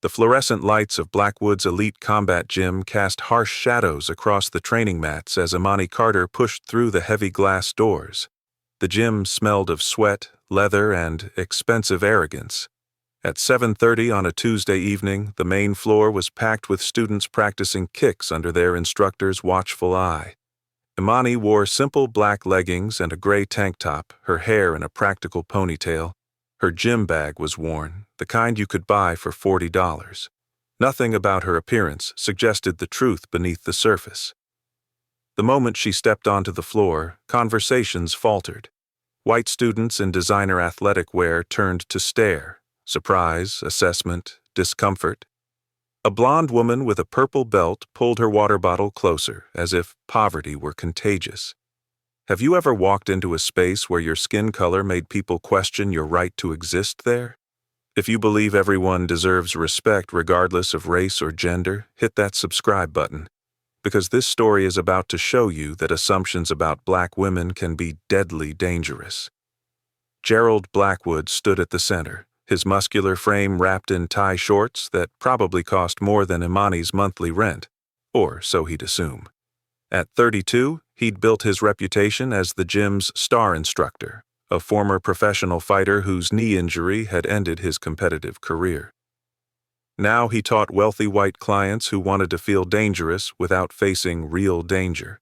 The fluorescent lights of Blackwood's elite combat gym cast harsh shadows across the training mats as Imani Carter pushed through the heavy glass doors. The gym smelled of sweat, leather, and expensive arrogance. At 7:30 on a Tuesday evening, the main floor was packed with students practicing kicks under their instructor's watchful eye. Imani wore simple black leggings and a gray tank top, her hair in a practical ponytail. Her gym bag was worn, the kind you could buy for $40. Nothing about her appearance suggested the truth beneath the surface. The moment she stepped onto the floor, conversations faltered. White students in designer athletic wear turned to stare, surprise, assessment, discomfort. A blonde woman with a purple belt pulled her water bottle closer, as if poverty were contagious. Have you ever walked into a space where your skin color made people question your right to exist there? If you believe everyone deserves respect regardless of race or gender, hit that subscribe button, because this story is about to show you that assumptions about black women can be deadly dangerous. Gerald Blackwood stood at the center, his muscular frame wrapped in tie shorts that probably cost more than Imani's monthly rent, or so he'd assume. At 32, he'd built his reputation as the gym's star instructor, a former professional fighter whose knee injury had ended his competitive career. Now he taught wealthy white clients who wanted to feel dangerous without facing real danger.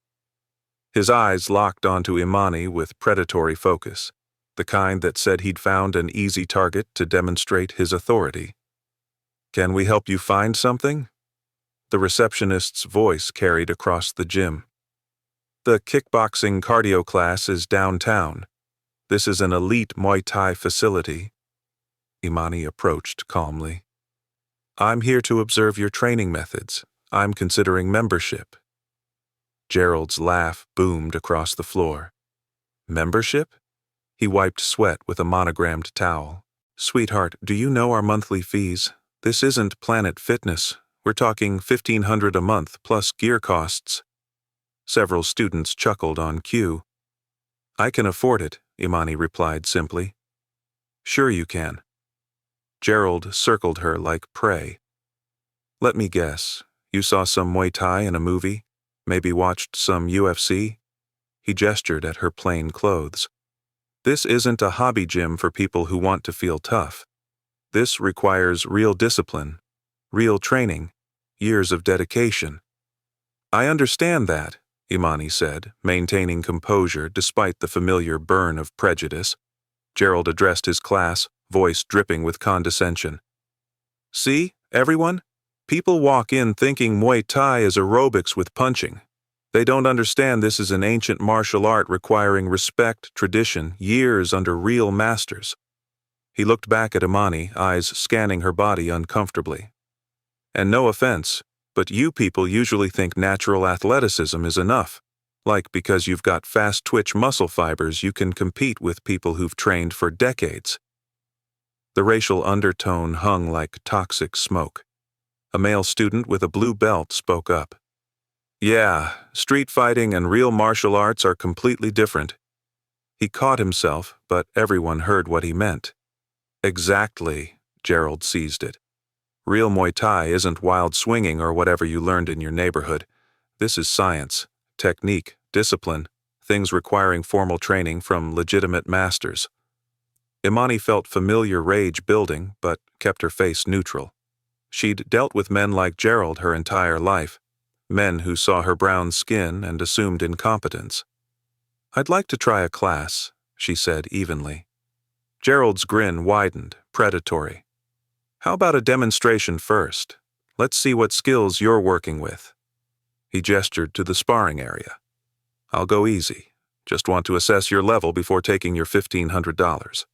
His eyes locked onto Imani with predatory focus, the kind that said he'd found an easy target to demonstrate his authority. "Can we help you find something?" The receptionist's voice carried across the gym. "The kickboxing cardio class is downtown. This is an elite Muay Thai facility." Imani approached calmly. "I'm here to observe your training methods. I'm considering membership." Gerald's laugh boomed across the floor. "Membership?" He wiped sweat with a monogrammed towel. "Sweetheart, do you know our monthly fees? This isn't Planet Fitness. We're talking $1,500 a month plus gear costs." Several students chuckled on cue. "I can afford it," Imani replied simply. "Sure you can." Gerald circled her like prey. "Let me guess. You saw some Muay Thai in a movie? Maybe watched some UFC?" He gestured at her plain clothes. "This isn't a hobby gym for people who want to feel tough. This requires real discipline, real training, years of dedication." "I understand that," Imani said, maintaining composure despite the familiar burn of prejudice. Gerald addressed his class, voice dripping with condescension. "See, everyone? People walk in thinking Muay Thai is aerobics with punching. They don't understand this is an ancient martial art requiring respect, tradition, years under real masters." He looked back at Imani, eyes scanning her body uncomfortably. "And no offense, but you people usually think natural athleticism is enough. Like because you've got fast twitch muscle fibers you can compete with people who've trained for decades." The racial undertone hung like toxic smoke. A male student with a blue belt spoke up. "Yeah, street fighting and real martial arts are completely different." He caught himself, but everyone heard what he meant. "Exactly," Gerald seized it. "Real Muay Thai isn't wild swinging or whatever you learned in your neighborhood. This is science, technique, discipline, things requiring formal training from legitimate masters." Imani felt familiar rage building, but kept her face neutral. She'd dealt with men like Gerald her entire life, men who saw her brown skin and assumed incompetence. "I'd like to try a class," she said evenly. Gerald's grin widened, predatory. "How about a demonstration first? Let's see what skills you're working with." He gestured to the sparring area. "I'll go easy. Just want to assess your level before taking your $1,500.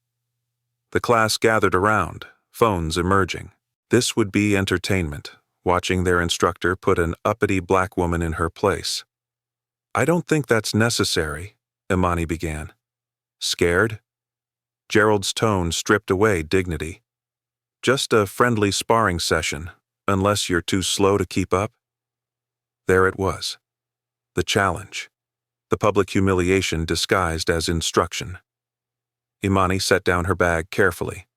The class gathered around, phones emerging. This would be entertainment, watching their instructor put an uppity black woman in her place. "I don't think that's necessary," Imani began. "Scared?" Gerald's tone stripped away dignity. "Just a friendly sparring session, unless you're too slow to keep up." There it was. The challenge. The public humiliation disguised as instruction. Imani set down her bag carefully.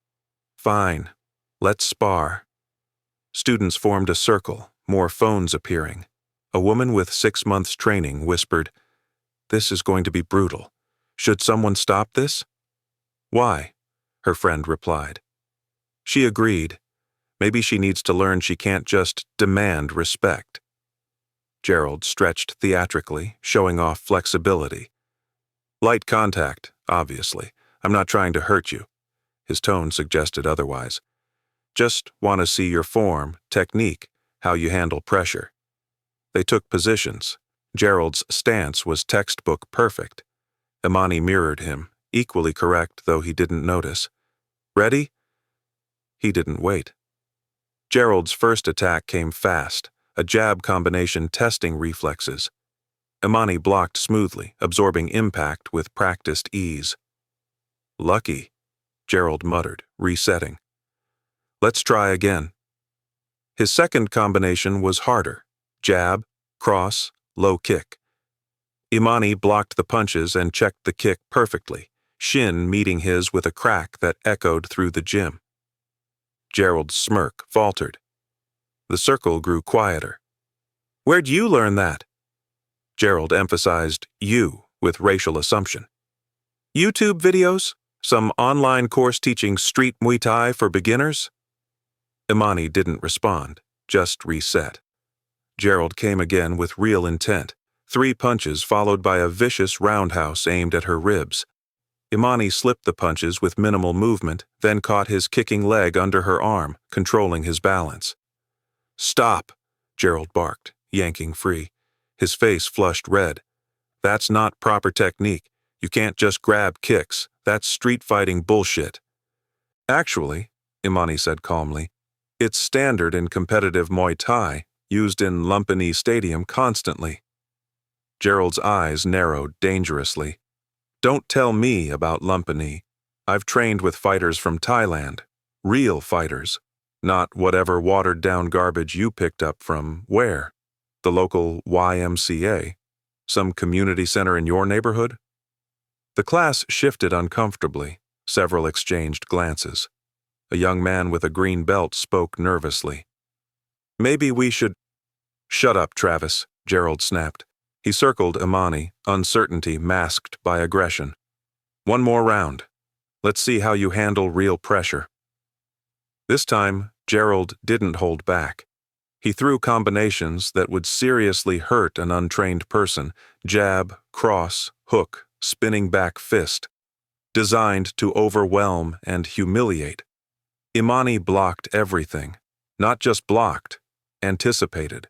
"Fine. Let's spar." Students formed a circle, more phones appearing. A woman with 6 months training whispered, "This is going to be brutal. Should someone stop this?" "Why?" her friend replied. She agreed. Maybe she needs to learn she can't just demand respect. Gerald stretched theatrically, showing off flexibility. "Light contact, obviously. I'm not trying to hurt you." His tone suggested otherwise. "Just want to see your form, technique, how you handle pressure." They took positions. Gerald's stance was textbook perfect. Imani mirrored him, equally correct though he didn't notice. "Ready?" He didn't wait. Gerald's first attack came fast, a jab combination testing reflexes. Imani blocked smoothly, absorbing impact with practiced ease. "Lucky," Gerald muttered, resetting. "Let's try again." His second combination was harder. Jab, cross, low kick. Imani blocked the punches and checked the kick perfectly, shin meeting his with a crack that echoed through the gym. Gerald's smirk faltered. The circle grew quieter. "Where'd you learn that?" Gerald emphasized "you" with racial assumption. "YouTube videos? Some online course teaching street Muay Thai for beginners?" Imani didn't respond, just reset. Gerald came again with real intent, 3 punches followed by a vicious roundhouse aimed at her ribs. Imani slipped the punches with minimal movement, then caught his kicking leg under her arm, controlling his balance. "Stop," Gerald barked, yanking free. His face flushed red. "That's not proper technique. You can't just grab kicks. That's street fighting bullshit." "Actually," Imani said calmly, "it's standard in competitive Muay Thai, used in Lumpini Stadium constantly." Gerald's eyes narrowed dangerously. "Don't tell me about Lumpini. I've trained with fighters from Thailand. Real fighters. Not whatever watered-down garbage you picked up from where? The local YMCA? Some community center in your neighborhood?" The class shifted uncomfortably. Several exchanged glances. A young man with a green belt spoke nervously. "Maybe we should—" "Shut up, Travis," Gerald snapped. He circled Imani, uncertainty masked by aggression. "One more round. Let's see how you handle real pressure." This time, Gerald didn't hold back. He threw combinations that would seriously hurt an untrained person: jab, cross, hook, spinning back fist, designed to overwhelm and humiliate. Imani blocked everything. Not just blocked, anticipated.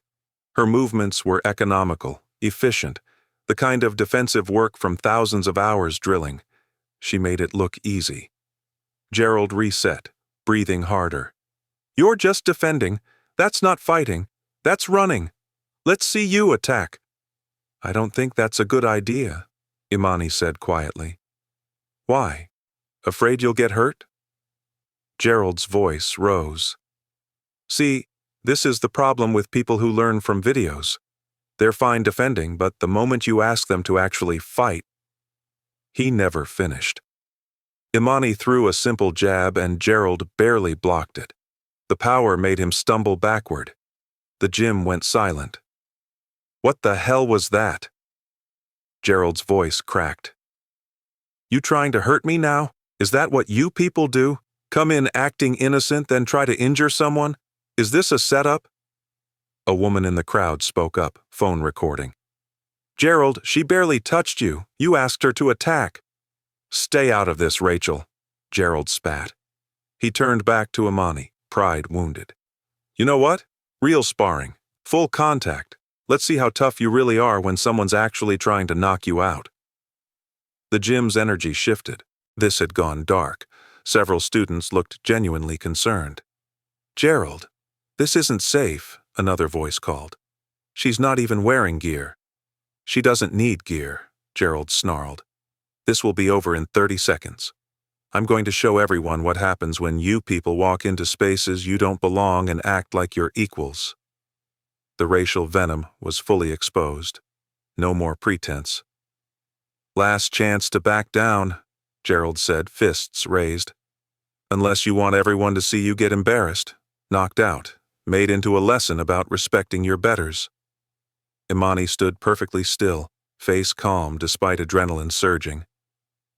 Her movements were economical, efficient, the kind of defensive work from thousands of hours drilling. She made it look easy. Gerald reset, breathing harder. "You're just defending. That's not fighting. That's running. Let's see you attack." "I don't think that's a good idea," Imani said quietly. "Why? Afraid you'll get hurt?" Gerald's voice rose. "See, this is the problem with people who learn from videos. They're fine defending, but the moment you ask them to actually fight—" He never finished. Imani threw a simple jab and Gerald barely blocked it. The power made him stumble backward. The gym went silent. "What the hell was that?" Gerald's voice cracked. "You trying to hurt me now? Is that what you people do? Come in acting innocent, then try to injure someone? Is this a setup?" A woman in the crowd spoke up, phone recording. "Gerald, she barely touched you. You asked her to attack." "Stay out of this, Rachel," Gerald spat. He turned back to Imani, pride wounded. "You know what? Real sparring. Full contact. Let's see how tough you really are when someone's actually trying to knock you out." The gym's energy shifted. This had gone dark. Several students looked genuinely concerned. "Gerald, this isn't safe," another voice called. "She's not even wearing gear." "She doesn't need gear," Gerald snarled. "This will be over in 30 seconds. I'm going to show everyone what happens when you people walk into spaces you don't belong and act like you're equals." The racial venom was fully exposed. No more pretense. "Last chance to back down," Gerald said, fists raised. "Unless you want everyone to see you get embarrassed, knocked out, made into a lesson about respecting your betters. Imani stood perfectly still, face calm despite adrenaline surging.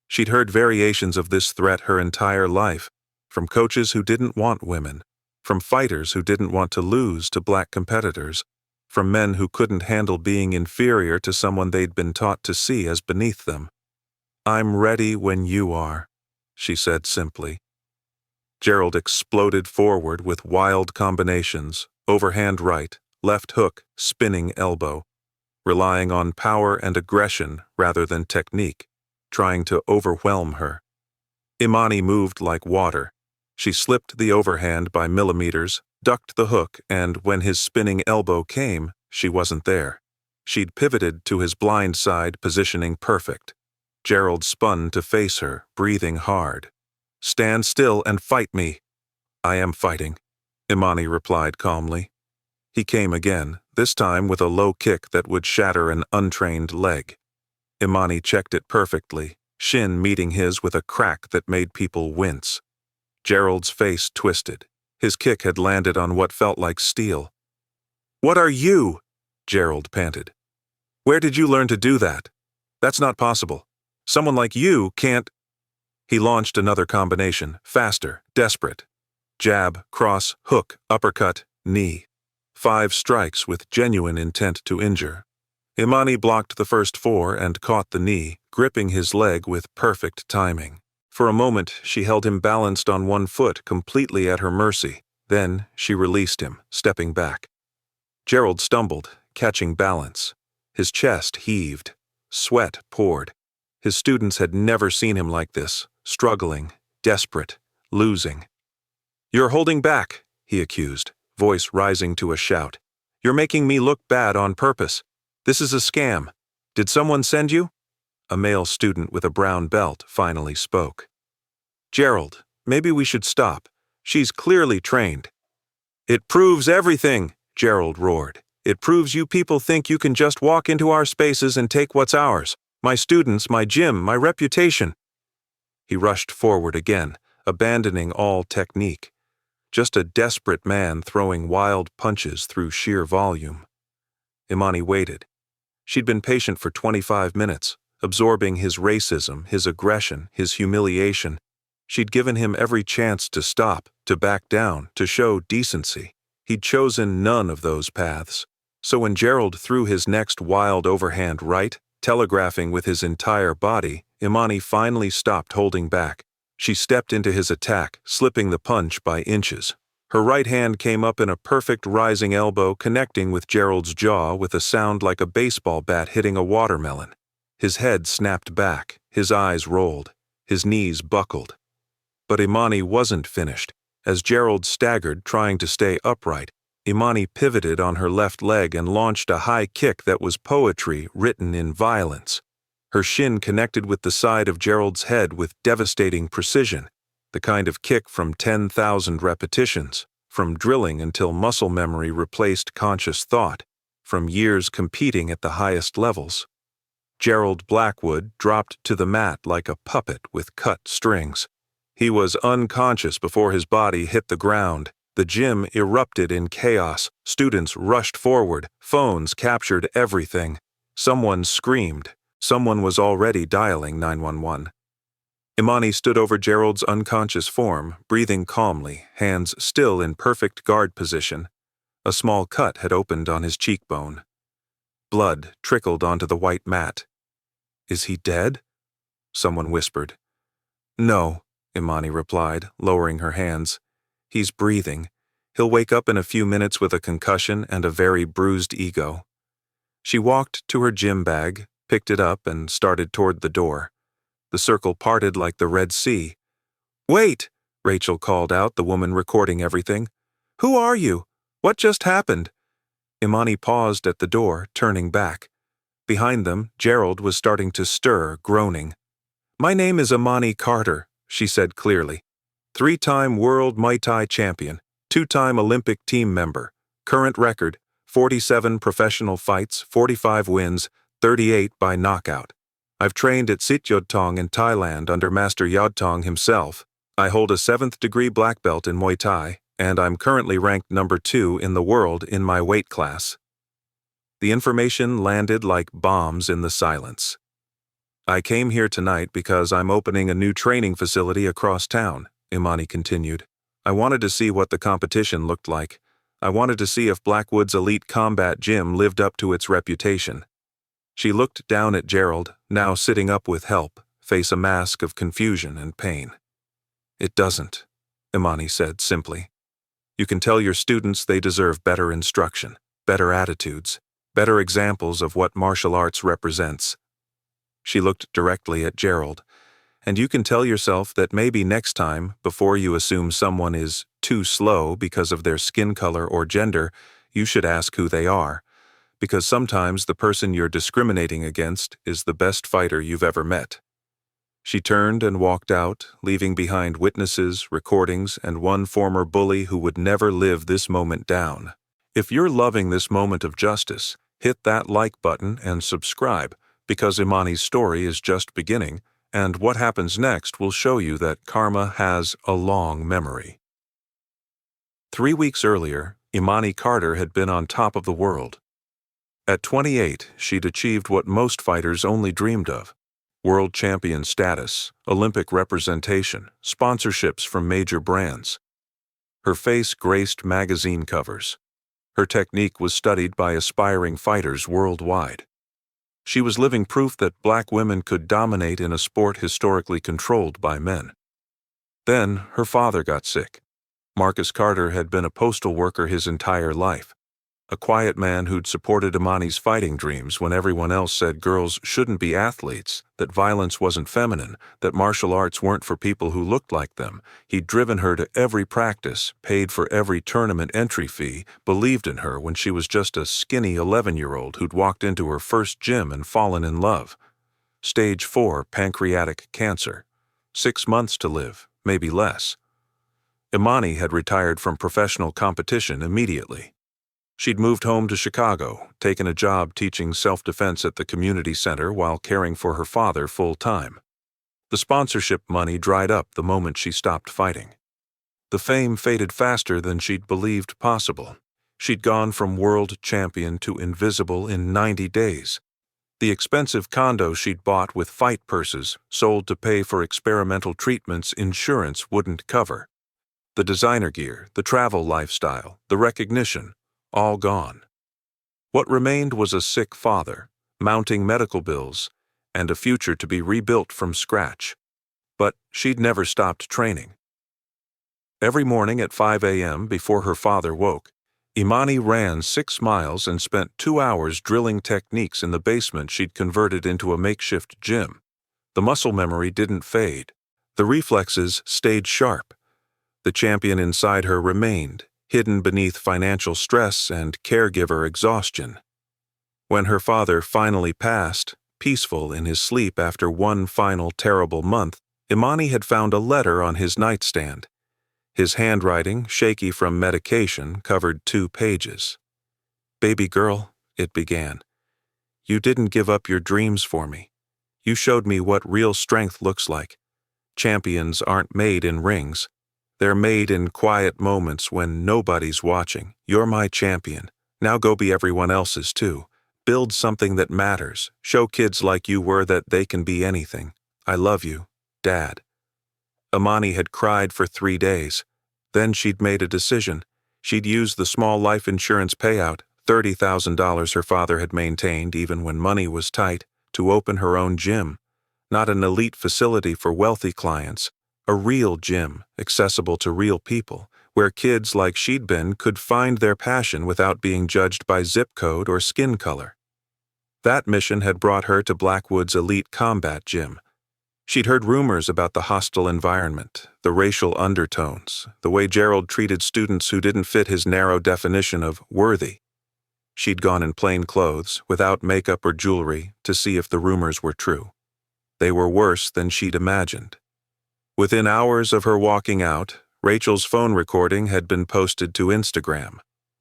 She'd heard variations of this threat her entire life, from coaches who didn't want women, from fighters who didn't want to lose to black competitors, from men who couldn't handle being inferior to someone they'd been taught to see as beneath them. "I'm ready when you are," she said simply. Gerald exploded forward with wild combinations, overhand right, left hook, spinning elbow, relying on power and aggression rather than technique, trying to overwhelm her. Imani moved like water. She slipped the overhand by millimeters, ducked the hook, and when his spinning elbow came, she wasn't there. She'd pivoted to his blind side, positioning perfect. Gerald spun to face her, breathing hard. "Stand still and fight me." "I am fighting," Imani replied calmly. He came again, this time with a low kick that would shatter an untrained leg. Imani checked it perfectly, shin meeting his with a crack that made people wince. Gerald's face twisted. His kick had landed on what felt like steel. "What are you?" Gerald panted. "Where did you learn to do that? That's not possible. Someone like you can't—" He launched another combination, faster, desperate. Jab, cross, hook, uppercut, knee. 5 strikes with genuine intent to injure. Imani blocked the first 4 and caught the knee, gripping his leg with perfect timing. For a moment, she held him balanced on one foot, completely at her mercy. Then she released him, stepping back. Gerald stumbled, catching balance. His chest heaved. Sweat poured. His students had never seen him like this, struggling, desperate, losing. "You're holding back," he accused, voice rising to a shout. "You're making me look bad on purpose. This is a scam. Did someone send you?" A male student with a brown belt finally spoke. "Gerald, maybe we should stop. She's clearly trained." "It proves everything," Gerald roared. "It proves you people think you can just walk into our spaces and take what's ours. My students, my gym, my reputation." He rushed forward again, abandoning all technique. Just a desperate man throwing wild punches through sheer volume. Imani waited. She'd been patient for 25 minutes, absorbing his racism, his aggression, his humiliation. She'd given him every chance to stop, to back down, to show decency. He'd chosen none of those paths. So when Gerald threw his next wild overhand right, telegraphing with his entire body, Imani finally stopped holding back. She stepped into his attack, slipping the punch by inches. Her right hand came up in a perfect rising elbow, connecting with Gerald's jaw with a sound like a baseball bat hitting a watermelon. His head snapped back, his eyes rolled, his knees buckled. But Imani wasn't finished. As Gerald staggered, trying to stay upright, Imani pivoted on her left leg and launched a high kick that was poetry written in violence. Her shin connected with the side of Gerald's head with devastating precision, the kind of kick from 10,000 repetitions, from drilling until muscle memory replaced conscious thought, from years competing at the highest levels. Gerald Blackwood dropped to the mat like a puppet with cut strings. He was unconscious before his body hit the ground. The gym erupted in chaos. Students rushed forward. Phones captured everything. Someone screamed. Someone was already dialing 911. Imani stood over Gerald's unconscious form, breathing calmly, hands still in perfect guard position. A small cut had opened on his cheekbone. Blood trickled onto the white mat. "Is he dead?" someone whispered. "No," Imani replied, lowering her hands. "He's breathing. He'll wake up in a few minutes with a concussion and a very bruised ego." She walked to her gym bag, picked it up, and started toward the door. The circle parted like the Red Sea. "Wait!" Rachel called out, the woman recording everything. "Who are you? What just happened?" Imani paused at the door, turning back. Behind them, Gerald was starting to stir, groaning. "My name is Imani Carter," she said clearly. 3-time world Muay Thai champion, 2-time Olympic team member. Current record, 47 professional fights, 45 wins, 38 by knockout. I've trained at Sit Yodtong in Thailand under Master Yodtong himself. I hold a 7th degree black belt in Muay Thai, and I'm currently ranked number 2 in the world in my weight class. The information landed like bombs in the silence. I came here tonight because I'm opening a new training facility across town, Imani continued. I wanted to see what the competition looked like. I wanted to see if Blackwood's elite combat gym lived up to its reputation. She looked down at Gerald, now sitting up with help, face a mask of confusion and pain. It doesn't, Imani said simply. You can tell your students they deserve better instruction, better attitudes, better examples of what martial arts represents. She looked directly at Gerald. And you can tell yourself that maybe next time, before you assume someone is too slow because of their skin color or gender, you should ask who they are, because sometimes the person you're discriminating against is the best fighter you've ever met. She turned and walked out, leaving behind witnesses, recordings, and one former bully who would never live this moment down. If you're loving this moment of justice, hit that like button and subscribe, because Imani's story is just beginning, and what happens next will show you that karma has a long memory. 3 weeks earlier, Imani Carter had been on top of the world. At 28, she'd achieved what most fighters only dreamed of: world champion status, Olympic representation, sponsorships from major brands. Her face graced magazine covers. Her technique was studied by aspiring fighters worldwide. She was living proof that black women could dominate in a sport historically controlled by men. Then, her father got sick. Marcus Carter had been a postal worker his entire life, a quiet man who'd supported Imani's fighting dreams when everyone else said girls shouldn't be athletes, that violence wasn't feminine, that martial arts weren't for people who looked like them. He'd driven her to every practice, paid for every tournament entry fee, believed in her when she was just a skinny 11-year-old who'd walked into her first gym and fallen in love. Stage 4 pancreatic cancer. 6 months to live, maybe less. Imani had retired from professional competition immediately. She'd moved home to Chicago, taken a job teaching self-defense at the community center while caring for her father full-time. The sponsorship money dried up the moment she stopped fighting. The fame faded faster than she'd believed possible. She'd gone from world champion to invisible in 90 days. The expensive condo she'd bought with fight purses, sold to pay for experimental treatments insurance wouldn't cover. The designer gear, the travel lifestyle, the recognition, all gone. What remained was a sick father, mounting medical bills, and a future to be rebuilt from scratch. But she'd never stopped training. Every morning at 5 a.m. before her father woke, Imani ran 6 miles and spent 2 hours drilling techniques in the basement she'd converted into a makeshift gym. The muscle memory didn't fade. The reflexes stayed sharp. The champion inside her remained, hidden beneath financial stress and caregiver exhaustion. When her father finally passed, peaceful in his sleep after one final terrible month, Imani had found a letter on his nightstand. His handwriting, shaky from medication, covered 2 pages. "Baby girl," it began, "you didn't give up your dreams for me. You showed me what real strength looks like. Champions aren't made in rings. They're made in quiet moments when nobody's watching. You're my champion. Now go be everyone else's too. Build something that matters. Show kids like you were that they can be anything. I love you, Dad." Imani had cried for 3 days. Then she'd made a decision. She'd use the small life insurance payout, $30,000 her father had maintained even when money was tight, to open her own gym. Not an elite facility for wealthy clients. A real gym, accessible to real people, where kids like she'd been could find their passion without being judged by zip code or skin color. That mission had brought her to Blackwood's elite combat gym. She'd heard rumors about the hostile environment, the racial undertones, the way Gerald treated students who didn't fit his narrow definition of worthy. She'd gone in plain clothes, without makeup or jewelry, to see if the rumors were true. They were worse than she'd imagined. Within hours of her walking out, Rachel's phone recording had been posted to Instagram.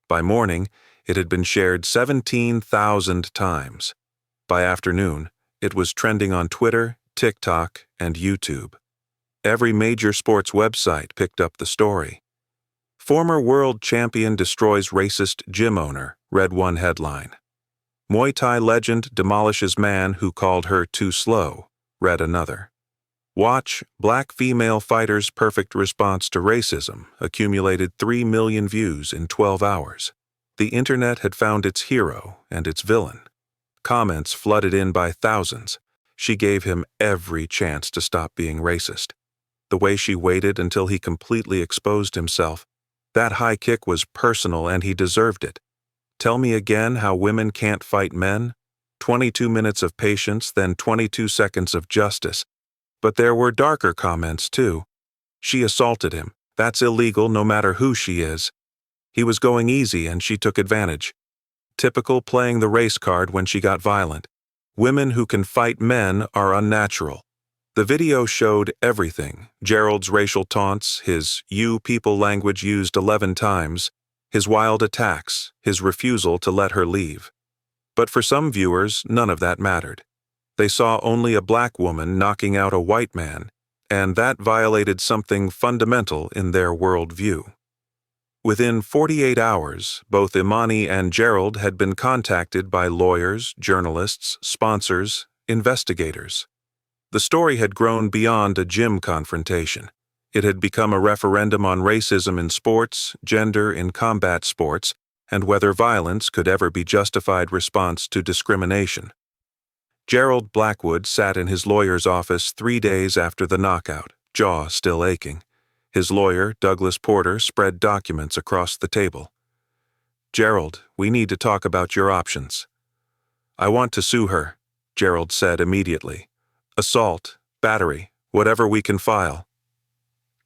By morning, it had been shared 17,000 times. By afternoon, it was trending on Twitter, TikTok, and YouTube. Every major sports website picked up the story. Former world champion destroys racist gym owner, read one headline. Muay Thai legend demolishes man who called her too slow, read another. Watch, Black female fighter's perfect response to racism accumulated 3 million views in 12 hours. The internet had found its hero and its villain. Comments flooded in by thousands. She gave him every chance to stop being racist. The way she waited until he completely exposed himself. That high kick was personal and he deserved it. Tell me again how women can't fight men? 22 minutes of patience, then 22 seconds of justice. But there were darker comments, too. She assaulted him. That's illegal no matter who she is. He was going easy and she took advantage. Typical playing the race card when she got violent. Women who can fight men are unnatural. The video showed everything. Gerald's racial taunts, his "you people" language used 11 times, his wild attacks, his refusal to let her leave. But for some viewers, none of that mattered. They saw only a black woman knocking out a white man, and that violated something fundamental in their worldview. Within 48 hours, both Imani and Gerald had been contacted by lawyers, journalists, sponsors, investigators. The story had grown beyond a gym confrontation. It had become a referendum on racism in sports, gender in combat sports, and whether violence could ever be justified response to discrimination. Gerald Blackwood sat in his lawyer's office 3 days after the knockout, jaw still aching. His lawyer, Douglas Porter, spread documents across the table. "Gerald, we need to talk about your options." "I want to sue her," Gerald said immediately. "Assault, battery, whatever we can file."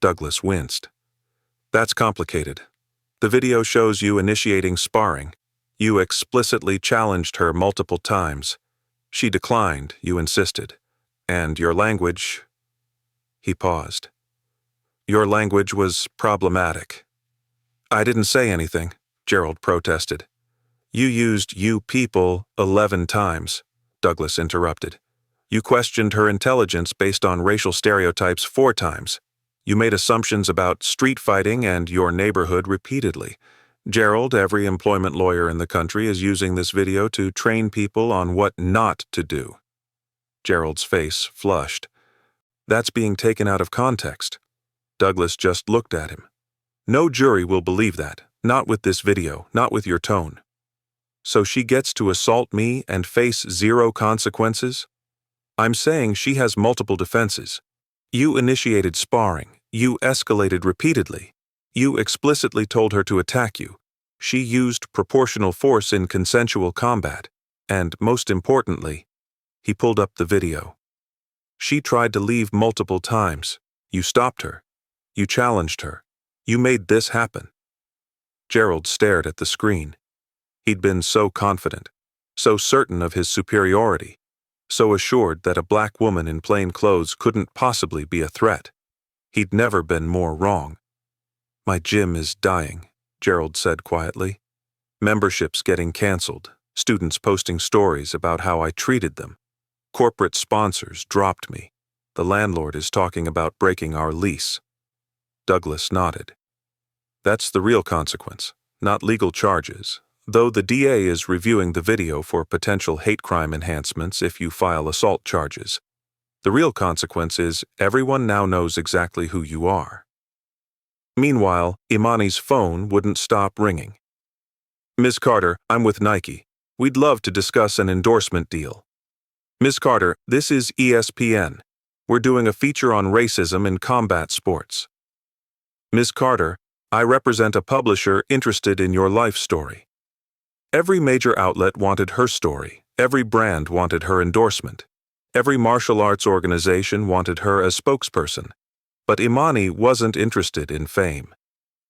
Douglas winced. "That's complicated. The video shows you initiating sparring. You explicitly challenged her multiple times. She declined, you insisted. And your language..." He paused. "Your language was problematic." "I didn't say anything," Gerald protested. "You used 'you people' 11 times," Douglas interrupted. "You questioned her intelligence based on racial stereotypes 4 times. You made assumptions about street fighting and your neighborhood repeatedly. Gerald, every employment lawyer in the country is using this video to train people on what not to do." Gerald's face flushed. "That's being taken out of context." Douglas just looked at him. "No jury will believe that, not with this video, not with your tone." "So she gets to assault me and face 0 consequences?" "I'm saying she has multiple defenses. You initiated sparring. You escalated repeatedly. You explicitly told her to attack you. She used proportional force in consensual combat. And most importantly," he pulled up the video, "she tried to leave multiple times. You stopped her. You challenged her. You made this happen." Gerald stared at the screen. He'd been so confident, so certain of his superiority, so assured that a black woman in plain clothes couldn't possibly be a threat. He'd never been more wrong. "My gym is dying," Gerald said quietly. "Memberships getting canceled, students posting stories about how I treated them. Corporate sponsors dropped me. The landlord is talking about breaking our lease." Douglas nodded. "That's the real consequence, not legal charges, though the DA is reviewing the video for potential hate crime enhancements if you file assault charges. The real consequence is everyone now knows exactly who you are." Meanwhile, Imani's phone wouldn't stop ringing. "Ms. Carter, I'm with Nike. We'd love to discuss an endorsement deal." "Ms. Carter, this is ESPN. We're doing a feature on racism in combat sports." "Ms. Carter, I represent a publisher interested in your life story." Every major outlet wanted her story. Every brand wanted her endorsement. Every martial arts organization wanted her as spokesperson. But Imani wasn't interested in fame.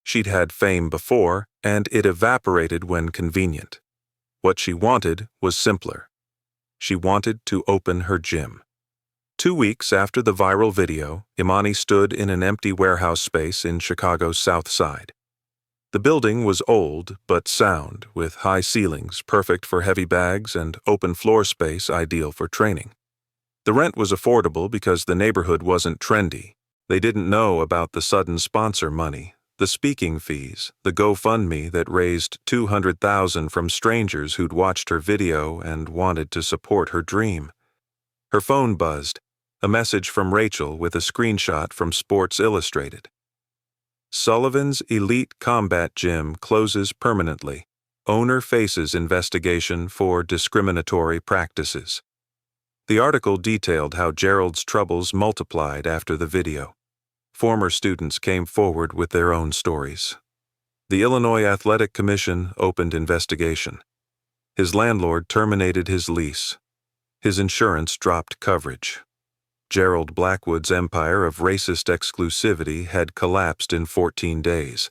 She'd had fame before, and it evaporated when convenient. What she wanted was simpler. She wanted to open her gym. 2 weeks after the viral video, Imani stood in an empty warehouse space in Chicago's South Side. The building was old but sound, with high ceilings perfect for heavy bags and open floor space ideal for training. The rent was affordable because the neighborhood wasn't trendy. They didn't know about the sudden sponsor money, The speaking fees, the GoFundMe that raised $200,000 from strangers who'd watched her video and wanted to support her dream. Her phone buzzed, a message from Rachel with a screenshot from Sports Illustrated. Sullivan's Elite Combat Gym closes permanently. Owner faces investigation for discriminatory practices. The article detailed how Gerald's troubles multiplied after the video. Former students came forward with their own stories. The Illinois Athletic Commission opened investigation. His landlord terminated his lease. His insurance dropped coverage. Gerald Blackwood's empire of racist exclusivity had collapsed in 14 days.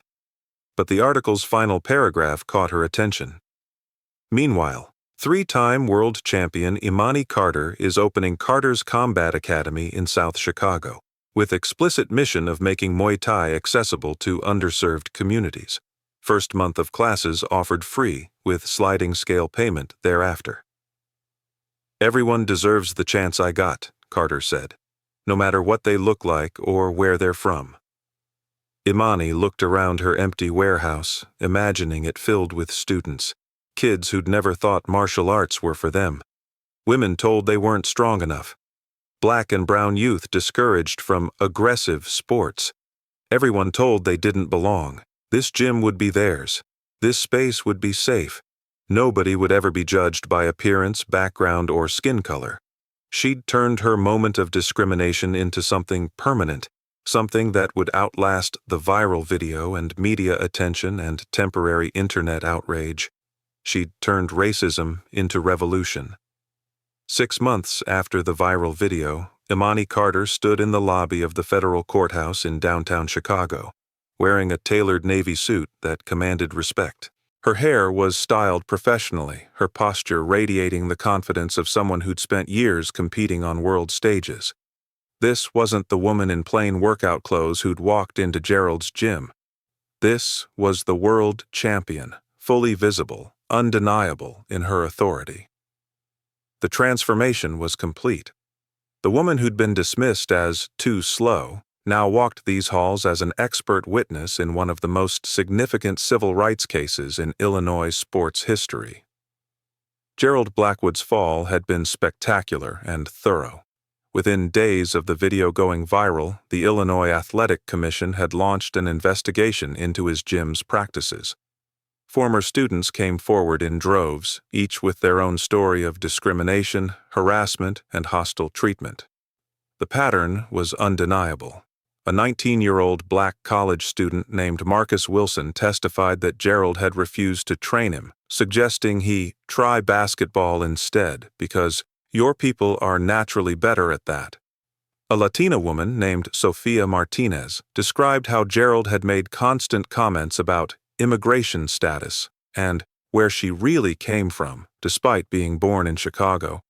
But the article's final paragraph caught her attention. Meanwhile, three-time world champion Imani Carter is opening Carter's Combat Academy in South Chicago, with explicit mission of making Muay Thai accessible to underserved communities. First month of classes offered free, with sliding scale payment thereafter. "Everyone deserves the chance I got," Carter said, "no matter what they look like or where they're from." Imani looked around her empty warehouse, imagining it filled with students, kids who'd never thought martial arts were for them. Women told they weren't strong enough. Black and brown youth discouraged from aggressive sports. Everyone told they didn't belong. This gym would be theirs. This space would be safe. Nobody would ever be judged by appearance, background, or skin color. She'd turned her moment of discrimination into something permanent, something that would outlast the viral video and media attention and temporary internet outrage. She'd turned racism into revolution. 6 months after the viral video, Imani Carter stood in the lobby of the federal courthouse in downtown Chicago, wearing a tailored navy suit that commanded respect. Her hair was styled professionally, her posture radiating the confidence of someone who'd spent years competing on world stages. This wasn't the woman in plain workout clothes who'd walked into Gerald's gym. This was the world champion, fully visible, undeniable in her authority. The transformation was complete. The woman who'd been dismissed as too slow now walked these halls as an expert witness in one of the most significant civil rights cases in Illinois sports history. Gerald Blackwood's fall had been spectacular and thorough. Within days of the video going viral, the Illinois Athletic Commission had launched an investigation into his gym's practices. Former students came forward in droves, each with their own story of discrimination, harassment, and hostile treatment. The pattern was undeniable. A 19-year-old black college student named Marcus Wilson testified that Gerald had refused to train him, suggesting he try basketball instead because your people are naturally better at that. A Latina woman named Sofia Martinez described how Gerald had made constant comments about immigration status and where she really came from, despite being born in Chicago.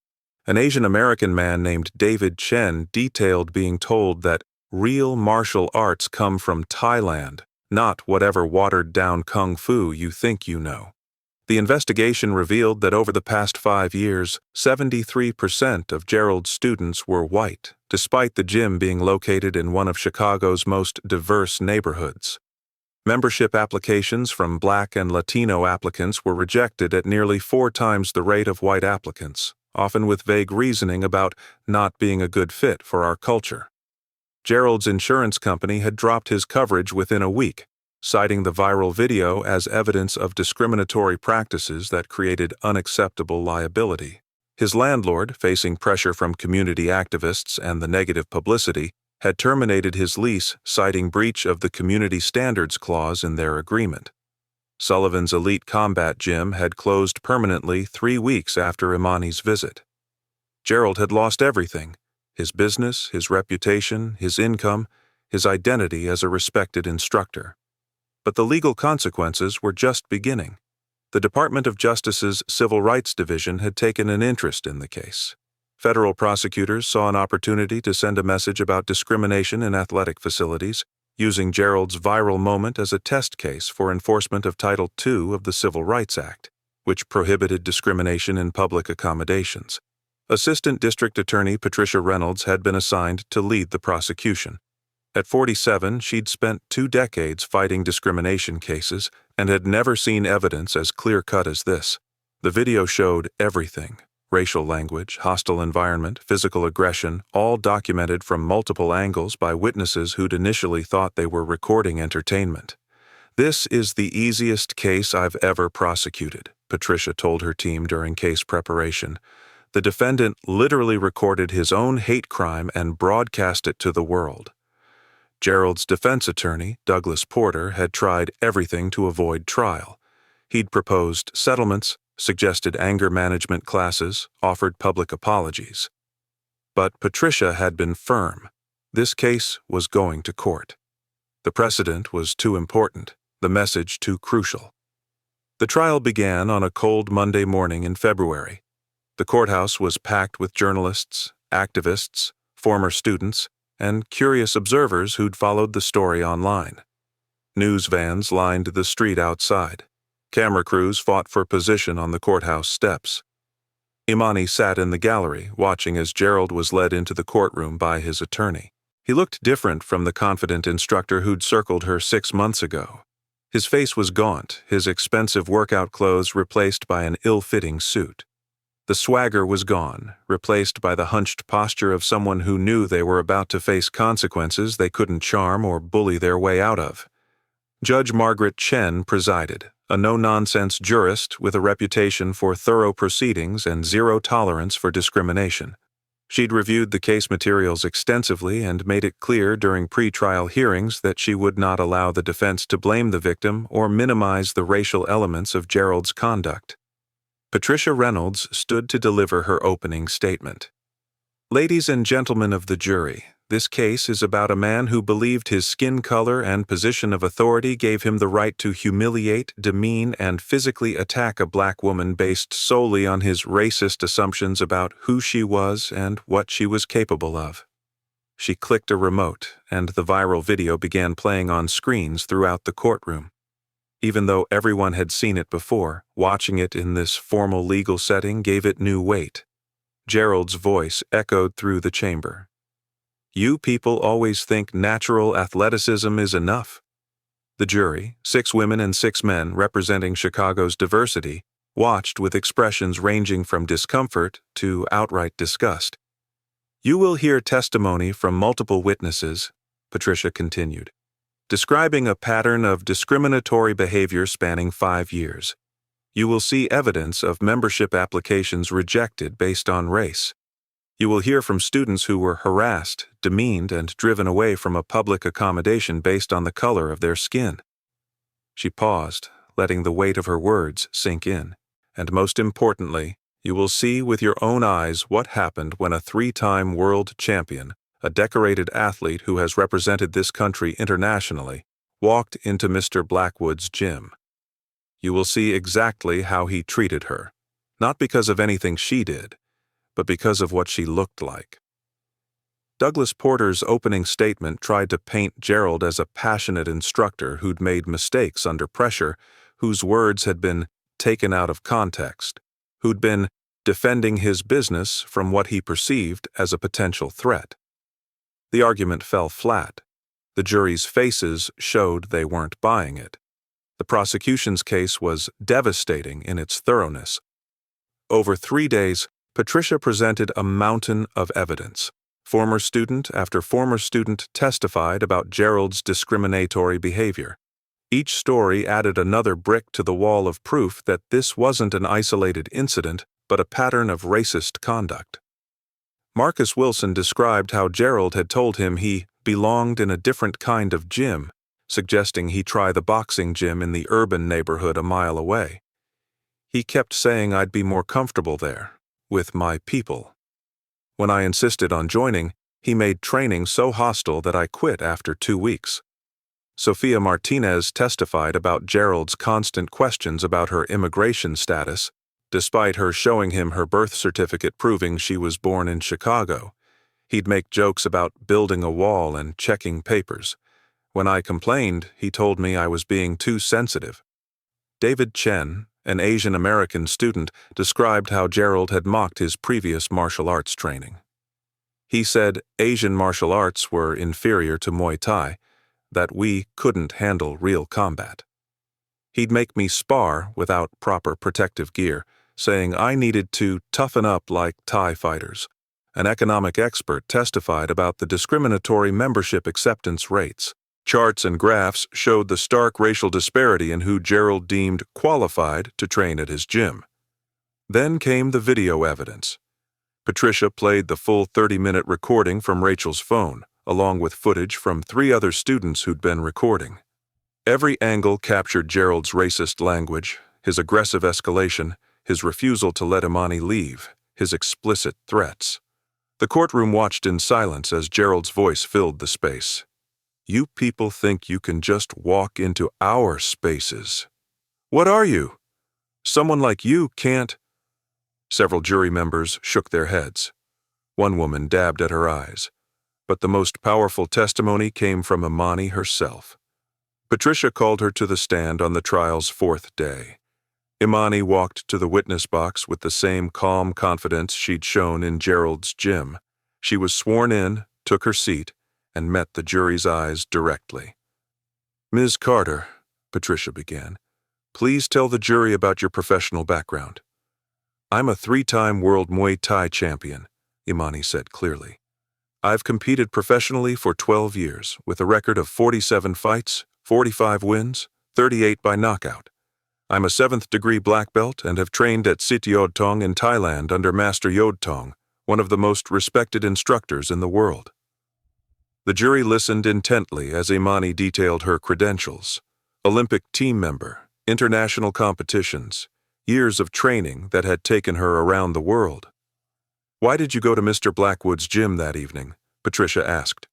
An Asian American man named David Chen detailed being told that real martial arts come from Thailand, not whatever watered-down kung fu you think you know. The investigation revealed that over the past 5 years, 73% of Gerald's students were white, despite the gym being located in one of Chicago's most diverse neighborhoods. Membership applications from Black and Latino applicants were rejected at nearly 4 times the rate of white applicants, often with vague reasoning about not being a good fit for our culture. Gerald's insurance company had dropped his coverage within a week, citing the viral video as evidence of discriminatory practices that created unacceptable liability. His landlord, facing pressure from community activists and the negative publicity, had terminated his lease, citing breach of the Community Standards Clause in their agreement. Sullivan's Elite Combat Gym had closed permanently 3 weeks after Imani's visit. Gerald had lost everything: his business, his reputation, his income, his identity as a respected instructor. But the legal consequences were just beginning. The Department of Justice's Civil Rights Division had taken an interest in the case. Federal prosecutors saw an opportunity to send a message about discrimination in athletic facilities, using Gerald's viral moment as a test case for enforcement of Title II of the Civil Rights Act, which prohibited discrimination in public accommodations. Assistant District Attorney Patricia Reynolds had been assigned to lead the prosecution. At 47, she'd spent 2 decades fighting discrimination cases and had never seen evidence as clear-cut as this. The video showed everything: racial language, hostile environment, physical aggression, all documented from multiple angles by witnesses who'd initially thought they were recording entertainment. "This is the easiest case I've ever prosecuted," Patricia told her team during case preparation. "The defendant literally recorded his own hate crime and broadcast it to the world." Gerald's defense attorney, Douglas Porter, had tried everything to avoid trial. He'd proposed settlements, suggested anger management classes, offered public apologies. But Patricia had been firm. This case was going to court. The precedent was too important, the message too crucial. The trial began on a cold Monday morning in February. The courthouse was packed with journalists, activists, former students, and curious observers who'd followed the story online. News vans lined the street outside. Camera crews fought for position on the courthouse steps. Imani sat in the gallery, watching as Gerald was led into the courtroom by his attorney. He looked different from the confident instructor who'd circled her 6 months ago. His face was gaunt, his expensive workout clothes replaced by an ill-fitting suit. The swagger was gone, replaced by the hunched posture of someone who knew they were about to face consequences they couldn't charm or bully their way out of. Judge Margaret Chen presided, a no-nonsense jurist with a reputation for thorough proceedings and zero tolerance for discrimination. She'd reviewed the case materials extensively and made it clear during pre-trial hearings that she would not allow the defense to blame the victim or minimize the racial elements of Gerald's conduct. Patricia Reynolds stood to deliver her opening statement. "Ladies and gentlemen of the jury, this case is about a man who believed his skin color and position of authority gave him the right to humiliate, demean, and physically attack a black woman based solely on his racist assumptions about who she was and what she was capable of." She clicked a remote, and the viral video began playing on screens throughout the courtroom. Even though everyone had seen it before, watching it in this formal legal setting gave it new weight. Gerald's voice echoed through the chamber. "You people always think natural athleticism is enough." The jury, 6 women and 6 men representing Chicago's diversity, watched with expressions ranging from discomfort to outright disgust. "You will hear testimony from multiple witnesses," Patricia continued, "describing a pattern of discriminatory behavior spanning 5 years. You will see evidence of membership applications rejected based on race. You will hear from students who were harassed, demeaned, and driven away from a public accommodation based on the color of their skin." She paused, letting the weight of her words sink in. "And most importantly, you will see with your own eyes what happened when a 3-time world champion, a decorated athlete who has represented this country internationally, walked into Mr. Blackwood's gym. You will see exactly how he treated her, not because of anything she did, but because of what she looked like." Douglas Porter's opening statement tried to paint Gerald as a passionate instructor who'd made mistakes under pressure, whose words had been taken out of context, who'd been defending his business from what he perceived as a potential threat. The argument fell flat. The jury's faces showed they weren't buying it. The prosecution's case was devastating in its thoroughness. Over 3 days, Patricia presented a mountain of evidence. Former student after former student testified about Gerald's discriminatory behavior. Each story added another brick to the wall of proof that this wasn't an isolated incident, but a pattern of racist conduct. Marcus Wilson described how Gerald had told him he belonged in a different kind of gym, suggesting he try the boxing gym in the urban neighborhood a mile away. "He kept saying I'd be more comfortable there, with my people. When I insisted on joining, he made training so hostile that I quit after 2 weeks." Sophia Martinez testified about Gerald's constant questions about her immigration status, despite her showing him her birth certificate proving she was born in Chicago. He'd make jokes about building a wall and checking papers. When I complained, he told me I was being too sensitive. David Chen, an Asian American student, described how Gerald had mocked his previous martial arts training. He said Asian martial arts were inferior to Muay Thai, that we couldn't handle real combat. He'd make me spar without proper protective gear, saying I needed to toughen up like Thai fighters. An economic expert testified about the discriminatory membership acceptance rates. Charts and graphs showed the stark racial disparity in who Gerald deemed qualified to train at his gym. Then came the video evidence. Patricia played the full 30-minute recording from Rachel's phone, along with footage from 3 other students who'd been recording. Every angle captured Gerald's racist language, his aggressive escalation, his refusal to let Imani leave, his explicit threats. The courtroom watched in silence as Gerald's voice filled the space. You people think you can just walk into our spaces. What are you? Someone like you can't. Several jury members shook their heads. One woman dabbed at her eyes. But the most powerful testimony came from Imani herself. Patricia called her to the stand on the trial's 4th day. Imani walked to the witness box with the same calm confidence she'd shown in Gerald's gym. She was sworn in, took her seat, and met the jury's eyes directly. Ms. Carter, Patricia began, please tell the jury about your professional background. I'm a 3-time world Muay Thai champion, Imani said clearly. I've competed professionally for 12 years, with a record of 47 fights, 45 wins, 38 by knockout. I'm a 7th-degree black belt and have trained at Sit Yod Tong in Thailand under Master Yod Tong, one of the most respected instructors in the world. The jury listened intently as Imani detailed her credentials: Olympic team member, international competitions, years of training that had taken her around the world. Why did you go to Mr. Blackwood's gym that evening? Patricia asked.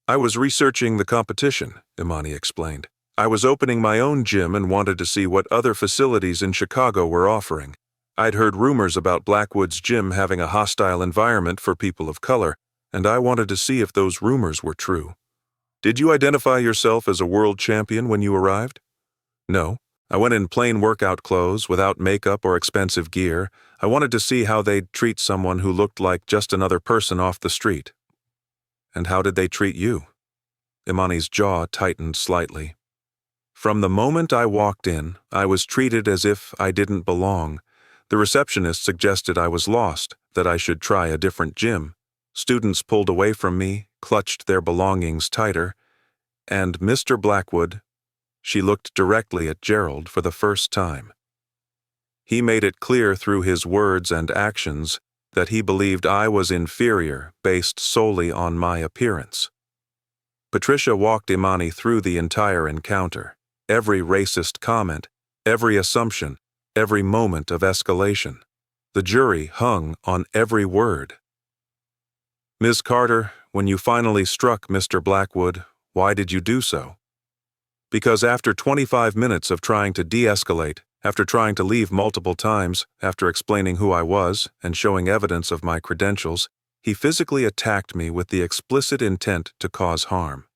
I was researching the competition, Imani explained. I was opening my own gym and wanted to see what other facilities in Chicago were offering. I'd heard rumors about Blackwood's gym having a hostile environment for people of color, and I wanted to see if those rumors were true. Did you identify yourself as a world champion when you arrived? No. I went in plain workout clothes, without makeup or expensive gear. I wanted to see how they'd treat someone who looked like just another person off the street. And how did they treat you? Imani's jaw tightened slightly. From the moment I walked in, I was treated as if I didn't belong. The receptionist suggested I was lost, that I should try a different gym. Students pulled away from me, clutched their belongings tighter, and Mr. Blackwood, she looked directly at Gerald for the first time. He made it clear through his words and actions that he believed I was inferior based solely on my appearance. Patricia walked Imani through the entire encounter, every racist comment, every assumption, every moment of escalation. The jury hung on every word. Ms. Carter, when you finally struck Mr. Blackwood, why did you do so? Because after 25 minutes of trying to de-escalate, after trying to leave multiple times, after explaining who I was and showing evidence of my credentials, he physically attacked me with the explicit intent to cause harm.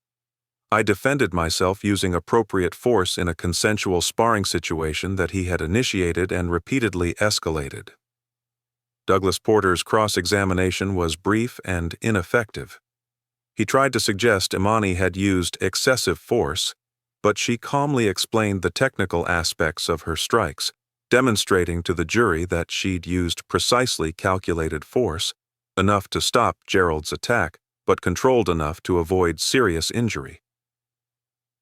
I defended myself using appropriate force in a consensual sparring situation that he had initiated and repeatedly escalated. Douglas Porter's cross-examination was brief and ineffective. He tried to suggest Imani had used excessive force, but she calmly explained the technical aspects of her strikes, demonstrating to the jury that she'd used precisely calculated force, enough to stop Gerald's attack, but controlled enough to avoid serious injury.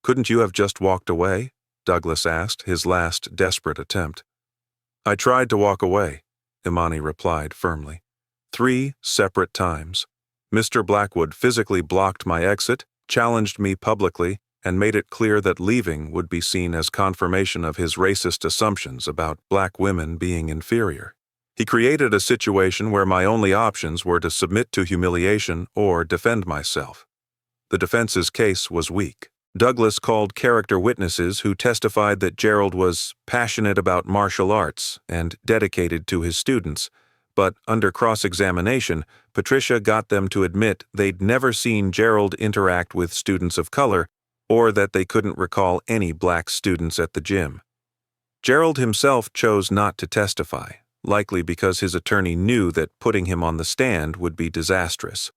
Couldn't you have just walked away? Douglas asked, his last desperate attempt. I tried to walk away, Imani replied firmly. 3 separate times. Mr. Blackwood physically blocked my exit, challenged me publicly, and made it clear that leaving would be seen as confirmation of his racist assumptions about black women being inferior. He created a situation where my only options were to submit to humiliation or defend myself. The defense's case was weak. Douglas called character witnesses who testified that Gerald was passionate about martial arts and dedicated to his students, but under cross-examination, Patricia got them to admit they'd never seen Gerald interact with students of color or that they couldn't recall any black students at the gym. Gerald himself chose not to testify, likely because his attorney knew that putting him on the stand would be disastrous.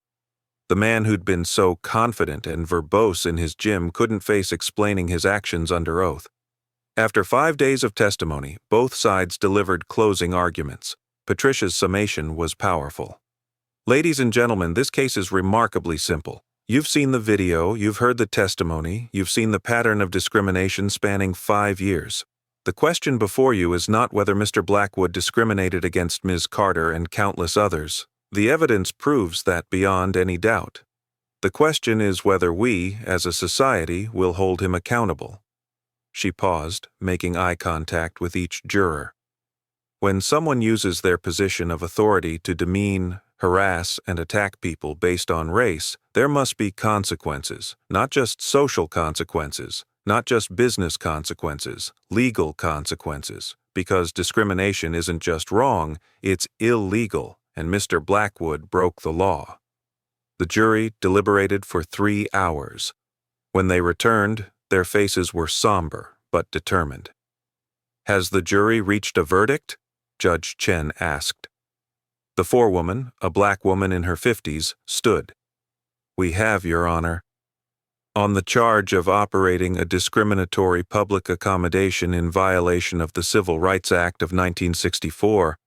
The man who'd been so confident and verbose in his gym couldn't face explaining his actions under oath. After 5 days of testimony, both sides delivered closing arguments. Patricia's summation was powerful. Ladies and gentlemen, this case is remarkably simple. You've seen the video, you've heard the testimony, you've seen the pattern of discrimination spanning 5 years. The question before you is not whether Mr. Blackwood discriminated against Ms. Carter and countless others. The evidence proves that beyond any doubt. The question is whether we, as a society, will hold him accountable. She paused, making eye contact with each juror. When someone uses their position of authority to demean, harass, and attack people based on race, there must be consequences, not just social consequences, not just business consequences, legal consequences, because discrimination isn't just wrong, it's illegal, and Mr. Blackwood broke the law. The jury deliberated for 3 hours. When they returned, their faces were somber but determined. "Has the jury reached a verdict?" Judge Chen asked. The forewoman, a black woman in her 50s, stood. "We have, Your Honor. On the charge of operating a discriminatory public accommodation in violation of the Civil Rights Act of 1964,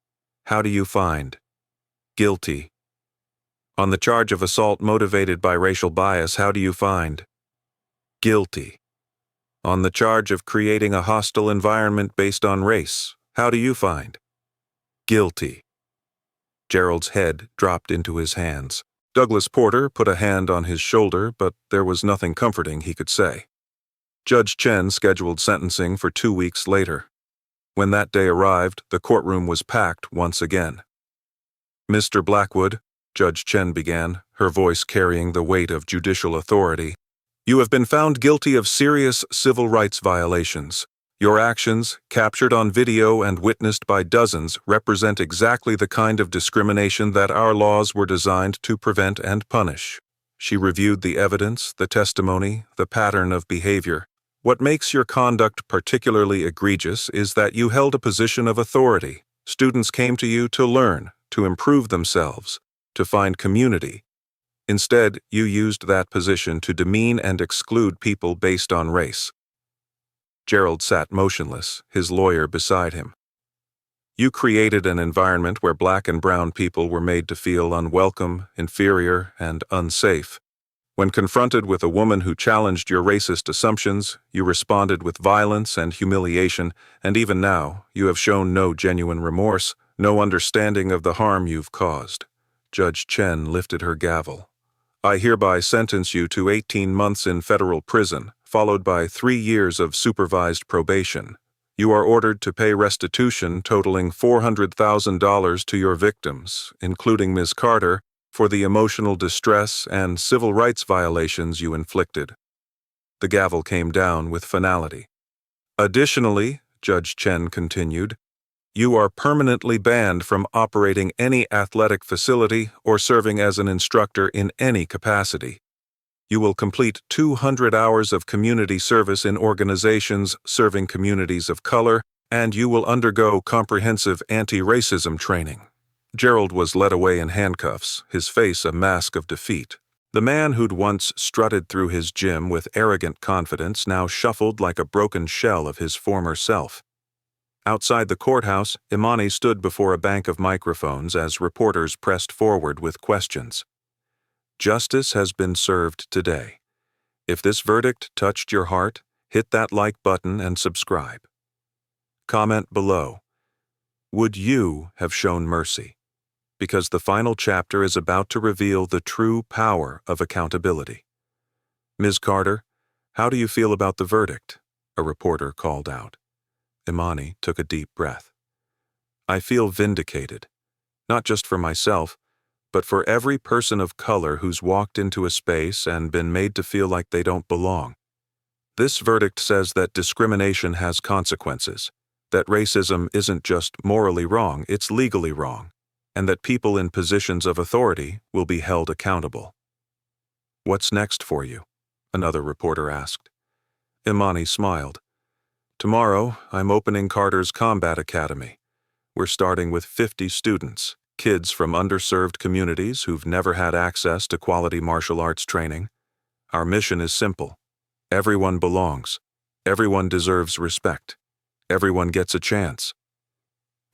how do you find?" "Guilty." On the charge of assault motivated by racial bias, how do you find? "Guilty." On the charge of creating a hostile environment based on race, how do you find? "Guilty." Gerald's head dropped into his hands. Douglas Porter put a hand on his shoulder, but there was nothing comforting he could say. Judge Chen scheduled sentencing for 2 weeks later. When that day arrived, the courtroom was packed once again. "Mr. Blackwood," Judge Chen began, her voice carrying the weight of judicial authority, "you have been found guilty of serious civil rights violations. Your actions, captured on video and witnessed by dozens, represent exactly the kind of discrimination that our laws were designed to prevent and punish." She reviewed the evidence, the testimony, the pattern of behavior. "What makes your conduct particularly egregious is that you held a position of authority. Students came to you to learn, to improve themselves, to find community. Instead, you used that position to demean and exclude people based on race." Gerald sat motionless, his lawyer beside him. "You created an environment where black and brown people were made to feel unwelcome, inferior, and unsafe. When confronted with a woman who challenged your racist assumptions, you responded with violence and humiliation, and even now, you have shown no genuine remorse, no understanding of the harm you've caused." Judge Chen lifted her gavel. "I hereby sentence you to 18 months in federal prison, followed by 3 years of supervised probation. You are ordered to pay restitution totaling $400,000 to your victims, including Ms. Carter, for the emotional distress and civil rights violations you inflicted." The gavel came down with finality. "Additionally," Judge Chen continued, "you are permanently banned from operating any athletic facility or serving as an instructor in any capacity. You will complete 200 hours of community service in organizations serving communities of color, and you will undergo comprehensive anti-racism training." Gerald was led away in handcuffs, his face a mask of defeat. The man who'd once strutted through his gym with arrogant confidence now shuffled like a broken shell of his former self. Outside the courthouse, Imani stood before a bank of microphones as reporters pressed forward with questions. "Justice has been served today. If this verdict touched your heart, hit that like button and subscribe. Comment below. Would you have shown mercy? Because the final chapter is about to reveal the true power of accountability." "Ms. Carter, how do you feel about the verdict?" a reporter called out. Imani took a deep breath. "I feel vindicated, not just for myself, but for every person of color who's walked into a space and been made to feel like they don't belong. This verdict says that discrimination has consequences, that racism isn't just morally wrong, it's legally wrong, and that people in positions of authority will be held accountable." "What's next for you?" another reporter asked. Imani smiled. "Tomorrow, I'm opening Carter's Combat Academy. We're starting with 50 students. kids from underserved communities who've never had access to quality martial arts training. Our mission is simple. Everyone belongs. Everyone deserves respect. Everyone gets a chance.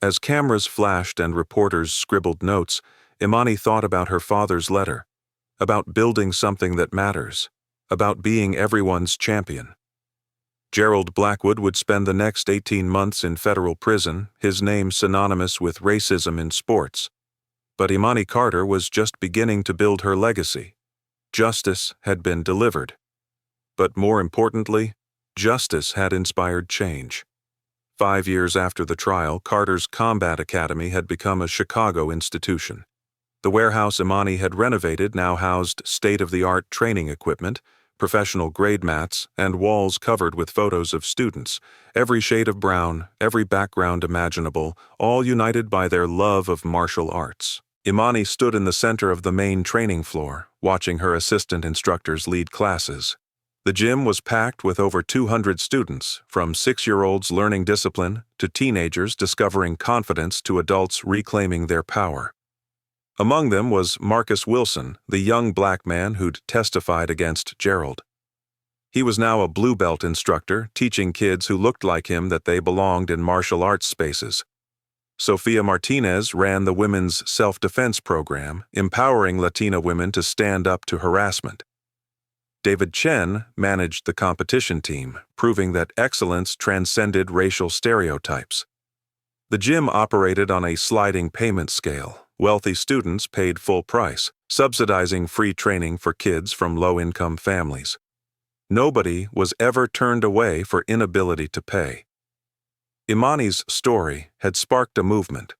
As cameras flashed and reporters scribbled notes, Imani thought about her father's letter, about building something that matters, about being everyone's champion. Gerald Blackwood would spend the next 18 months in federal prison, his name synonymous with racism in sports. But Imani Carter was just beginning to build her legacy. Justice had been delivered. But more importantly, justice had inspired change. 5 years after the trial, Carter's Combat Academy had become a Chicago institution. The warehouse Imani had renovated now housed state-of-the-art training equipment, professional grade mats, and walls covered with photos of students, every shade of brown, every background imaginable, all united by their love of martial arts. Imani stood in the center of the main training floor, watching her assistant instructors lead classes. The gym was packed with over 200 students, from 6-year-olds learning discipline to teenagers discovering confidence to adults reclaiming their power. Among them was Marcus Wilson, the young black man who'd testified against Gerald. He was now a blue belt instructor, teaching kids who looked like him that they belonged in martial arts spaces. Sophia Martinez ran the women's self-defense program, empowering Latina women to stand up to harassment. David Chen managed the competition team, proving that excellence transcended racial stereotypes. The gym operated on a sliding payment scale. Wealthy students paid full price, subsidizing free training for kids from low-income families. Nobody was ever turned away for inability to pay. Imani's story had sparked a movement.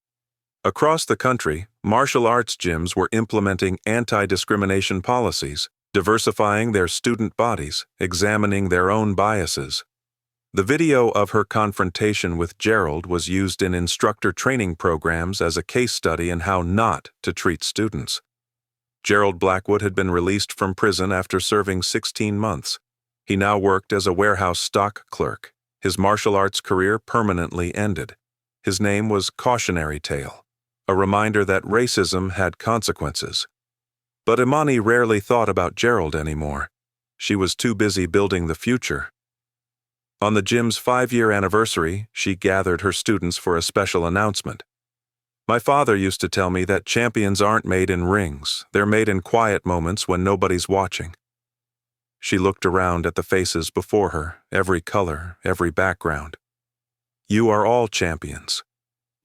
Across the country, martial arts gyms were implementing anti-discrimination policies, diversifying their student bodies, examining their own biases. The video of her confrontation with Gerald was used in instructor training programs as a case study in how not to treat students. Gerald Blackwood had been released from prison after serving 16 months. He now worked as a warehouse stock clerk. His martial arts career permanently ended. His name was Cautionary Tale, a reminder that racism had consequences. But Imani rarely thought about Gerald anymore. She was too busy building the future. On the gym's 5-year anniversary, she gathered her students for a special announcement. "My father used to tell me that champions aren't made in rings, they're made in quiet moments when nobody's watching." She looked around at the faces before her, every color, every background. "You are all champions.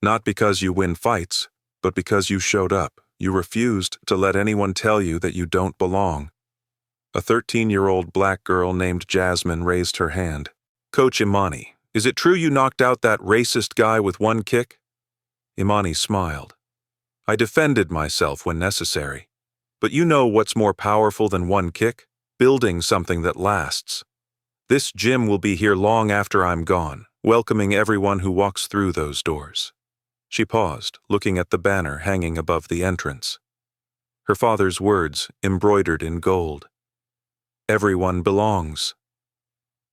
Not because you win fights, but because you showed up. You refused to let anyone tell you that you don't belong." A 13-year-old black girl named Jasmine raised her hand. "Coach Imani, is it true you knocked out that racist guy with one kick?" Imani smiled. "I defended myself when necessary. But you know what's more powerful than one kick? Building something that lasts. This gym will be here long after I'm gone, welcoming everyone who walks through those doors." She paused, looking at the banner hanging above the entrance. Her father's words embroidered in gold. "Everyone belongs."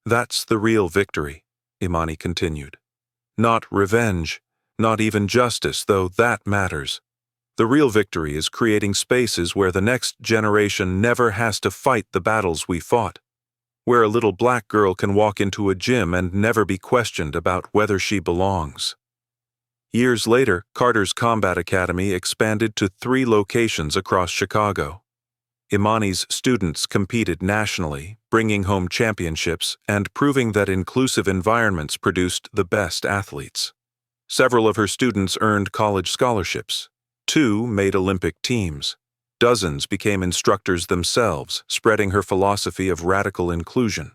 "That's the real victory," Imani continued. "Not revenge, not even justice, though that matters. The real victory is creating spaces where the next generation never has to fight the battles we fought, where a little black girl can walk into a gym and never be questioned about whether she belongs." Years later, Carter's Combat Academy expanded to 3 locations across Chicago. Imani's students competed nationally, bringing home championships and proving that inclusive environments produced the best athletes. Several of her students earned college scholarships. 2 made Olympic teams. Dozens became instructors themselves, spreading her philosophy of radical inclusion.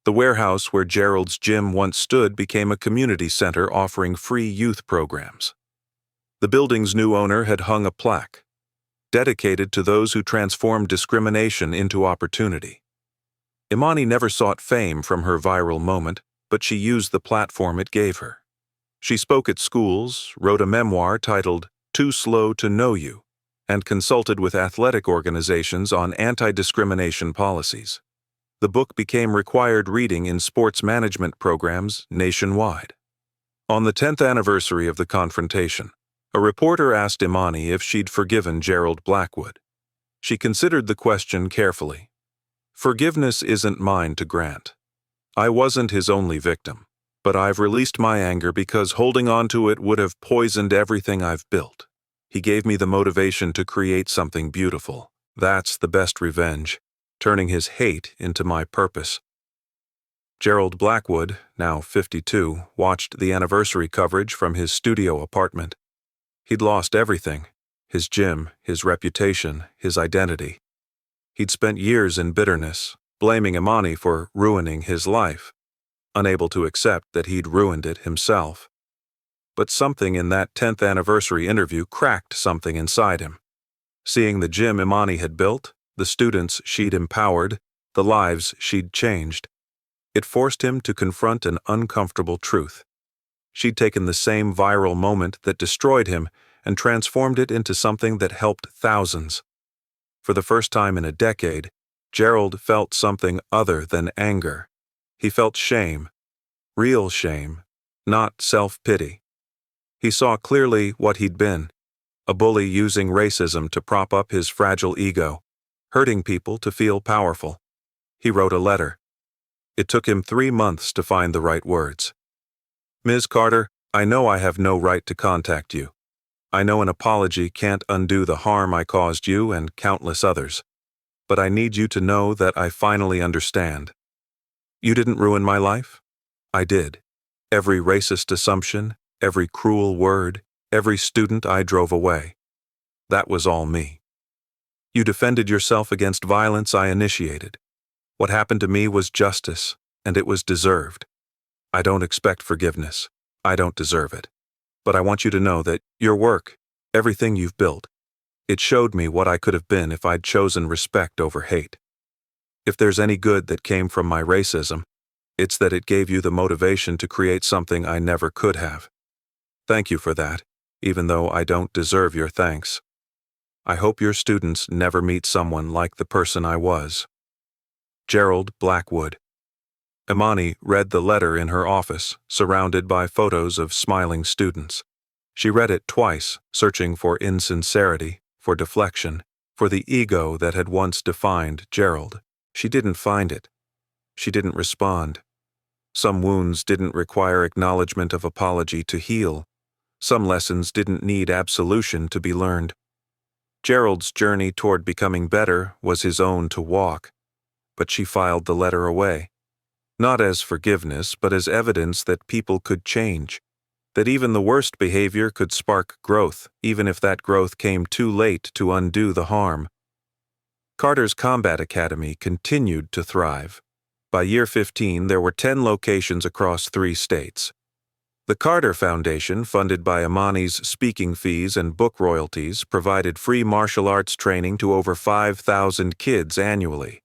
The warehouse where Gerald's gym once stood became a community center offering free youth programs. The building's new owner had hung a plaque, dedicated to those who transformed discrimination into opportunity. Imani never sought fame from her viral moment, but she used the platform it gave her. She spoke at schools, wrote a memoir titled "Too Slow to Know You," and consulted with athletic organizations on anti-discrimination policies. The book became required reading in sports management programs nationwide. On the 10th anniversary of the confrontation, A reporter asked Imani if she'd forgiven Gerald Blackwood. She considered the question carefully. Forgiveness isn't mine to grant. I wasn't his only victim, but I've released my anger because holding on to it would have poisoned everything I've built. He gave me the motivation to create something beautiful. That's the best revenge, turning his hate into my purpose. Gerald Blackwood, now 52, watched the anniversary coverage from his studio apartment. He'd lost everything: his gym, his reputation, his identity. He'd spent years in bitterness, blaming Imani for ruining his life, unable to accept that he'd ruined it himself. But something in that 10th anniversary interview cracked something inside him. Seeing the gym Imani had built, the students she'd empowered, the lives she'd changed, it forced him to confront an uncomfortable truth. She'd taken the same viral moment that destroyed him and transformed it into something that helped thousands. For the first time in a decade, Gerald felt something other than anger. He felt shame, real shame, not self-pity. He saw clearly what he'd been: a bully using racism to prop up his fragile ego, hurting people to feel powerful. He wrote a letter. It took him 3 months to find the right words. Ms. Carter, I know I have no right to contact you. I know an apology can't undo the harm I caused you and countless others. But I need you to know that I finally understand. You didn't ruin my life? I did. Every racist assumption, every cruel word, every student I drove away. That was all me. You defended yourself against violence I initiated. What happened to me was justice, and it was deserved. I don't expect forgiveness. I don't deserve it. But I want you to know that your work, everything you've built, it showed me what I could have been if I'd chosen respect over hate. If there's any good that came from my racism, it's that it gave you the motivation to create something I never could have. Thank you for that, even though I don't deserve your thanks. I hope your students never meet someone like the person I was. Gerald Blackwood. Imani read the letter in her office, surrounded by photos of smiling students. She read it twice, searching for insincerity, for deflection, for the ego that had once defined Gerald. She didn't find it. She didn't respond. Some wounds didn't require acknowledgement of apology to heal. Some lessons didn't need absolution to be learned. Gerald's journey toward becoming better was his own to walk, but she filed the letter away. Not as forgiveness, but as evidence that people could change, that even the worst behavior could spark growth, even if that growth came too late to undo the harm. Carter's Combat Academy continued to thrive. By year 15, there were 10 locations across 3 states. The Carter Foundation, funded by Imani's speaking fees and book royalties, provided free martial arts training to over 5,000 kids annually.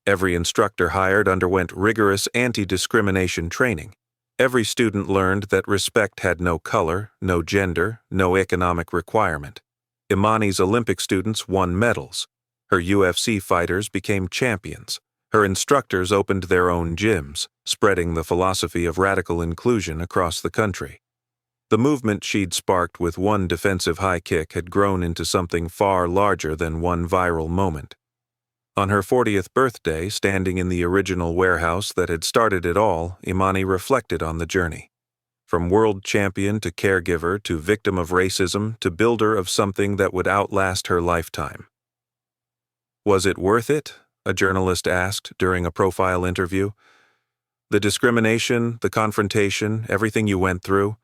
Every instructor hired underwent rigorous anti-discrimination training. Every student learned that respect had no color, no gender, no economic requirement. Imani's Olympic students won medals. Her UFC fighters became champions. Her instructors opened their own gyms, spreading the philosophy of radical inclusion across the country. The movement she'd sparked with one defensive high kick had grown into something far larger than one viral moment. On her 40th birthday, standing in the original warehouse that had started it all, Imani reflected on the journey. From world champion to caregiver to victim of racism to builder of something that would outlast her lifetime. Was it worth it? A journalist asked during a profile interview. The discrimination, the confrontation, everything you went through?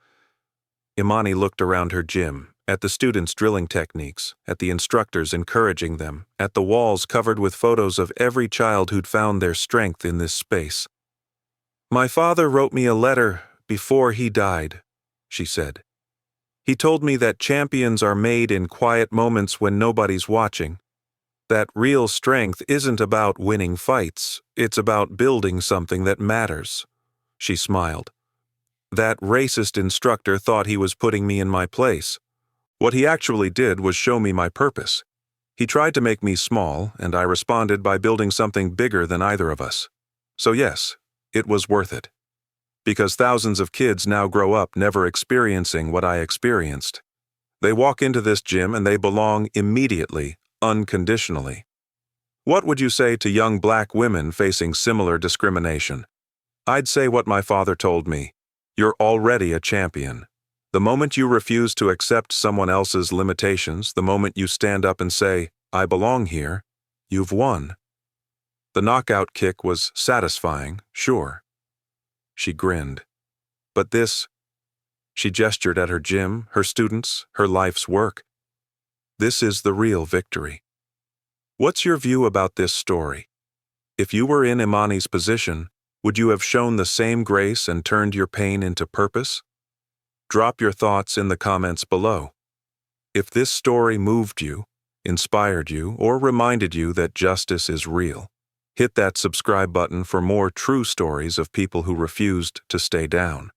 Imani looked around her gym, at the students' drilling techniques, at the instructors encouraging them, at the walls covered with photos of every child who'd found their strength in this space. My father wrote me a letter before he died, she said. He told me that champions are made in quiet moments when nobody's watching. That real strength isn't about winning fights, it's about building something that matters. She smiled. That racist instructor thought he was putting me in my place. What he actually did was show me my purpose. He tried to make me small, and I responded by building something bigger than either of us. So yes, it was worth it. Because thousands of kids now grow up never experiencing what I experienced. They walk into this gym and they belong immediately, unconditionally. What would you say to young black women facing similar discrimination? I'd say what my father told me. You're already a champion. The moment you refuse to accept someone else's limitations, the moment you stand up and say, I belong here, you've won. The knockout kick was satisfying, sure. She grinned. But this, she gestured at her gym, her students, her life's work. This is the real victory. What's your view about this story? If you were in Imani's position, would you have shown the same grace and turned your pain into purpose? Drop your thoughts in the comments below. If this story moved you, inspired you, or reminded you that justice is real, hit that subscribe button for more true stories of people who refused to stay down.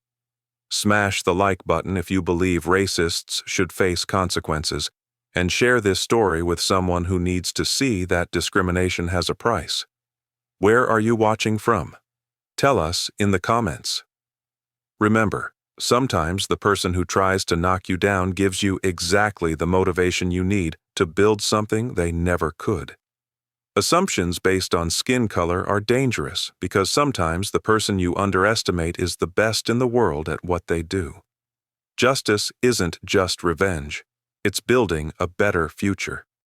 Smash the like button if you believe racists should face consequences, and share this story with someone who needs to see that discrimination has a price. Where are you watching from? Tell us in the comments. Remember, sometimes the person who tries to knock you down gives you exactly the motivation you need to build something they never could. Assumptions based on skin color are dangerous because sometimes the person you underestimate is the best in the world at what they do. Justice isn't just revenge. It's building a better future.